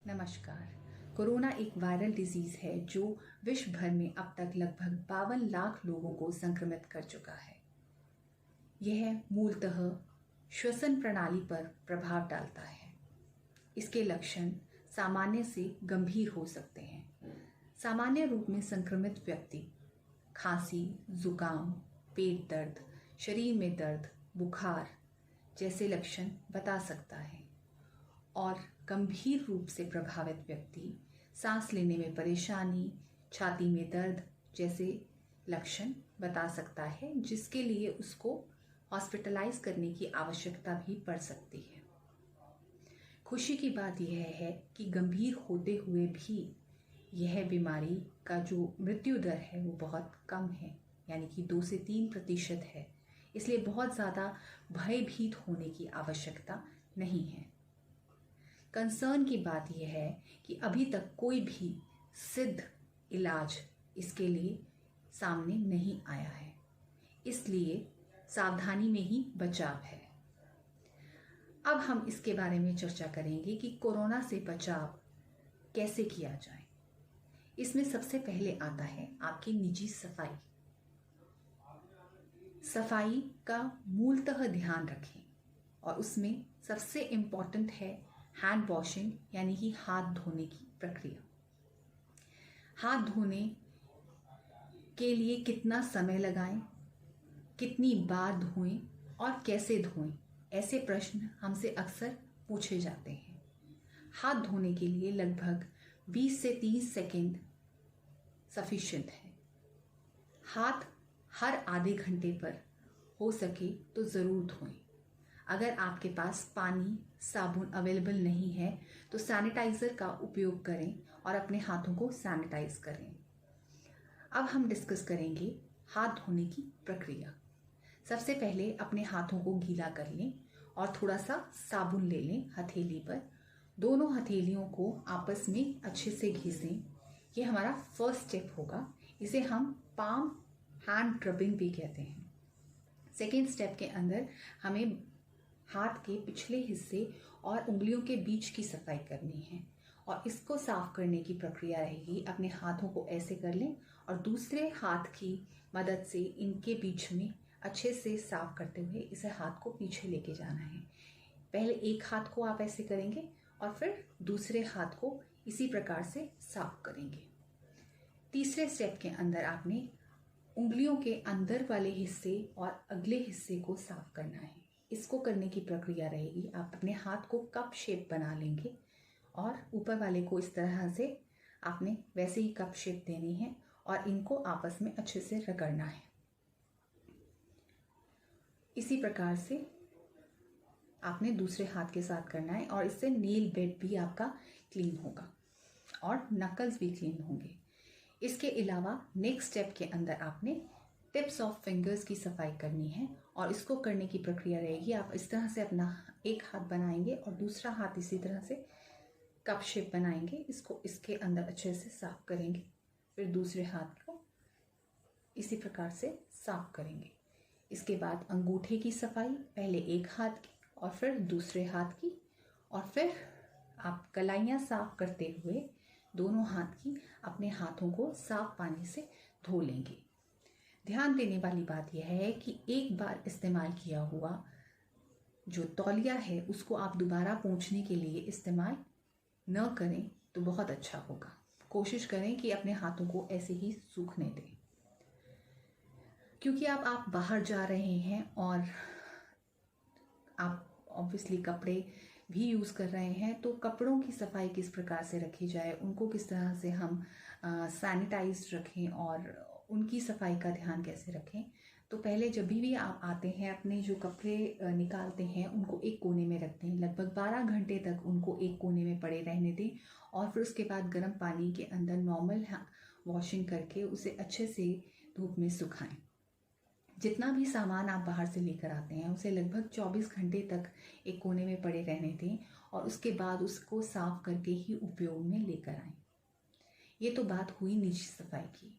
नमस्कार। कोरोना एक viral disease है जो विश्व भर में अब तक लगभग 52 लाख लोगों को संक्रमित कर चुका है। यह मूलतः श्वसन प्रणाली पर प्रभाव डालता है। इसके लक्षण सामान्य से गंभीर हो सकते हैं। सामान्य रूप में संक्रमित व्यक्ति खांसी, जुकाम, पेट दर्द, शरीर में दर्द, बुखार जैसे लक्षण बता सकता है और गंभीर रूप से प्रभावित व्यक्ति सांस लेने में परेशानी, छाती में दर्द जैसे लक्षण बता सकता है, जिसके लिए उसको हॉस्पिटलाइज करने की आवश्यकता भी पड़ सकती है। खुशी की बात यह है कि गंभीर होते हुए भी यह बीमारी का जो मृत्यु दर है वो बहुत कम है, यानी कि 2 से 3% है। इसलिए बहुत ज़्यादा भयभीत होने की आवश्यकता नहीं है। कंसर्न की बात यह है कि अभी तक कोई भी सिद्ध इलाज इसके लिए सामने नहीं आया है, इसलिए सावधानी में ही बचाव है। अब हम इसके बारे में चर्चा करेंगे कि कोरोना से बचाव कैसे किया जाए। इसमें सबसे पहले आता है आपकी निजी सफाई। सफाई का मूलतः ध्यान रखें और उसमें सबसे इम्पॉर्टेंट है हैंड वॉशिंग, यानी कि हाथ धोने की प्रक्रिया। हाथ धोने के लिए कितना समय लगाएं, कितनी बार धोएं और कैसे धोएं, ऐसे प्रश्न हमसे अक्सर पूछे जाते हैं। हाथ धोने के लिए लगभग 20 से 30 सेकंड सफिशिएंट है। हाथ हर आधे घंटे पर हो सके तो ज़रूर धोएं। अगर आपके पास पानी, साबुन अवेलेबल नहीं है तो सैनिटाइज़र का उपयोग करें और अपने हाथों को सैनिटाइज करें। अब हम डिस्कस करेंगे हाथ धोने की प्रक्रिया। सबसे पहले अपने हाथों को गीला कर लें और थोड़ा सा साबुन ले लें हथेली पर। दोनों हथेलियों को आपस में अच्छे से घिसें। ये हमारा फर्स्ट स्टेप होगा। इसे हम पाम हैंड रबिंग भी कहते हैं। सेकेंड स्टेप के अंदर हमें हाथ के पिछले हिस्से और उंगलियों के बीच की सफाई करनी है और इसको साफ करने की प्रक्रिया रहेगी। अपने हाथों को ऐसे कर लें और दूसरे हाथ की मदद से इनके बीच में अच्छे से साफ करते हुए इसे हाथ को पीछे लेके जाना है। पहले एक हाथ को आप ऐसे करेंगे और फिर दूसरे हाथ को इसी प्रकार से साफ करेंगे। तीसरे स्टेप के अंदर आपने उंगलियों के अंदर वाले हिस्से और अगले हिस्से को साफ करना है। इसको करने की प्रक्रिया रहेगी, आप अपने हाथ को कप शेप बना लेंगे और ऊपर वाले को इस तरह से आपने वैसे ही कप शेप देनी है और इनको आपस में अच्छे से रगड़ना है। इसी प्रकार से आपने दूसरे हाथ के साथ करना है और इससे नेल बेड भी आपका क्लीन होगा और नकल्स भी क्लीन होंगे। इसके अलावा नेक्स्ट स्टेप के अंदर आपने टिप्स ऑफ फिंगर्स की सफाई करनी है और इसको करने की प्रक्रिया रहेगी। आप इस तरह से अपना एक हाथ बनाएंगे और दूसरा हाथ इसी तरह से कप शेप बनाएंगे। इसको इसके अंदर अच्छे से साफ करेंगे। फिर दूसरे हाथ को इसी प्रकार से साफ करेंगे। इसके बाद अंगूठे की सफाई, पहले एक हाथ की और फिर दूसरे हाथ की, और फिर आप कलाइयाँ साफ करते हुए दोनों हाथ की अपने हाथों को साफ पानी से धो लेंगे। ध्यान देने वाली बात यह है कि एक बार इस्तेमाल किया हुआ जो तौलिया है उसको आप दोबारा पोंछने के लिए इस्तेमाल न करें तो बहुत अच्छा होगा। कोशिश करें कि अपने हाथों को ऐसे ही सूखने दें। क्योंकि अब आप बाहर जा रहे हैं और आप ऑब्वियसली कपड़े भी यूज़ कर रहे हैं, तो कपड़ों की सफाई किस प्रकार से रखी जाए, उनको किस तरह से हम सैनिटाइज रखें और उनकी सफाई का ध्यान कैसे रखें। तो पहले जब भी आप आते हैं अपने जो कपड़े निकालते हैं उनको एक कोने में रखते हैं। लगभग 12 घंटे तक उनको एक कोने में पड़े रहने दें और फिर उसके बाद गर्म पानी के अंदर नॉर्मल वॉशिंग करके उसे अच्छे से धूप में सुखाएं। जितना भी सामान आप बाहर से लेकर आते हैं उसे लगभग 24 घंटे तक एक कोने में पड़े रहने दें और उसके बाद उसको साफ करके ही उपयोग में लेकर आएं। ये तो बात हुई निजी सफाई की।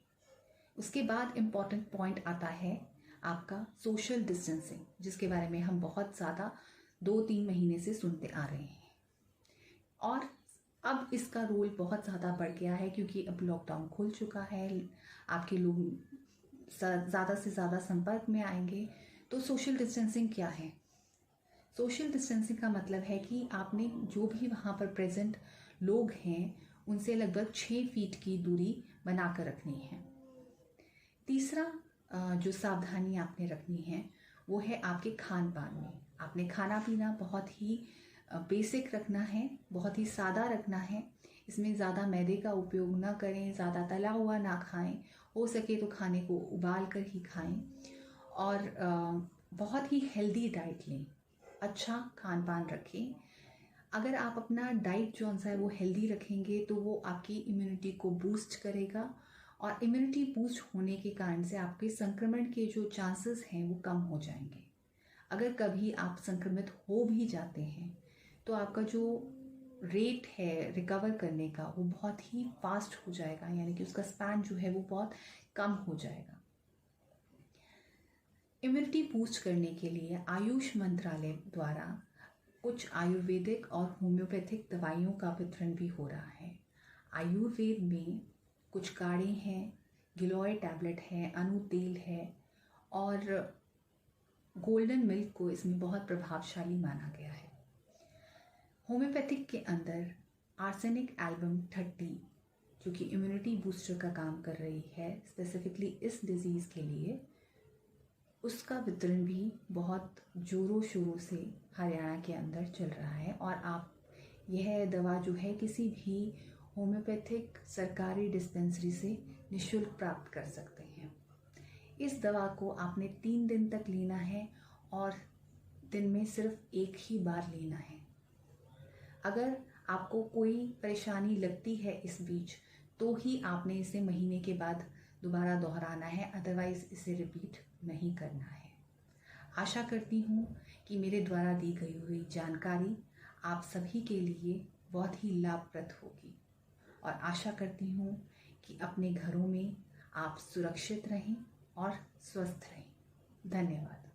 उसके बाद इम्पॉर्टेंट पॉइंट आता है आपका सोशल डिस्टेंसिंग, जिसके बारे में हम बहुत ज़्यादा 2-3 महीने से सुनते आ रहे हैं। और अब इसका रोल बहुत ज़्यादा बढ़ गया है क्योंकि अब लॉकडाउन खुल चुका है, आपके लोग ज़्यादा से ज़्यादा संपर्क में आएंगे। तो सोशल डिस्टेंसिंग क्या है? सोशल डिस्टेंसिंग का मतलब है कि आपने जो भी वहाँ पर प्रेजेंट लोग हैं उनसे लगभग 6 फीट की दूरी बनाकर रखनी है। तीसरा जो सावधानी आपने रखनी है वो है आपके खान पान में। आपने खाना पीना बहुत ही बेसिक रखना है, बहुत ही सादा रखना है। इसमें ज़्यादा मैदे का उपयोग ना करें, ज़्यादा तला हुआ ना खाएं, हो सके तो खाने को उबाल कर ही खाएं और बहुत ही हेल्दी डाइट लें, अच्छा खान पान रखें। अगर आप अपना डाइट जो सा है वो हेल्दी रखेंगे तो वो आपकी इम्यूनिटी को बूस्ट करेगा और इम्यूनिटी बूस्ट होने के कारण से आपके संक्रमण के जो चांसेस हैं वो कम हो जाएंगे। अगर कभी आप संक्रमित हो भी जाते हैं तो आपका जो रेट है रिकवर करने का वो बहुत ही फास्ट हो जाएगा, यानी कि उसका स्पैन जो है वो बहुत कम हो जाएगा। इम्यूनिटी बूस्ट करने के लिए आयुष मंत्रालय द्वारा कुछ आयुर्वेदिक और होम्योपैथिक दवाइयों का वितरण भी हो रहा है। आयुर्वेद में कुछ काढ़े हैं, गिलोय टैबलेट है, अनु तेल है और गोल्डन मिल्क को इसमें बहुत प्रभावशाली माना गया है। होम्योपैथिक के अंदर आर्सेनिक एल्बम 30 जो कि इम्यूनिटी बूस्टर का काम कर रही है स्पेसिफिकली इस डिजीज़ के लिए, उसका वितरण भी बहुत ज़ोरों शोरों से हरियाणा के अंदर चल रहा है। और आप यह दवा जो है किसी भी होम्योपैथिक सरकारी डिस्पेंसरी से निःशुल्क प्राप्त कर सकते हैं। इस दवा को आपने 3 दिन तक लेना है और दिन में सिर्फ एक ही बार लेना है। अगर आपको कोई परेशानी लगती है इस बीच तो ही आपने इसे महीने के बाद दोबारा दोहराना है, अदरवाइज़ इसे रिपीट नहीं करना है। आशा करती हूँ कि मेरे द्वारा दी गई हुई जानकारी आप सभी के लिए बहुत ही लाभप्रद होगी और आशा करती हूँ कि अपने घरों में आप सुरक्षित रहें और स्वस्थ रहें। धन्यवाद।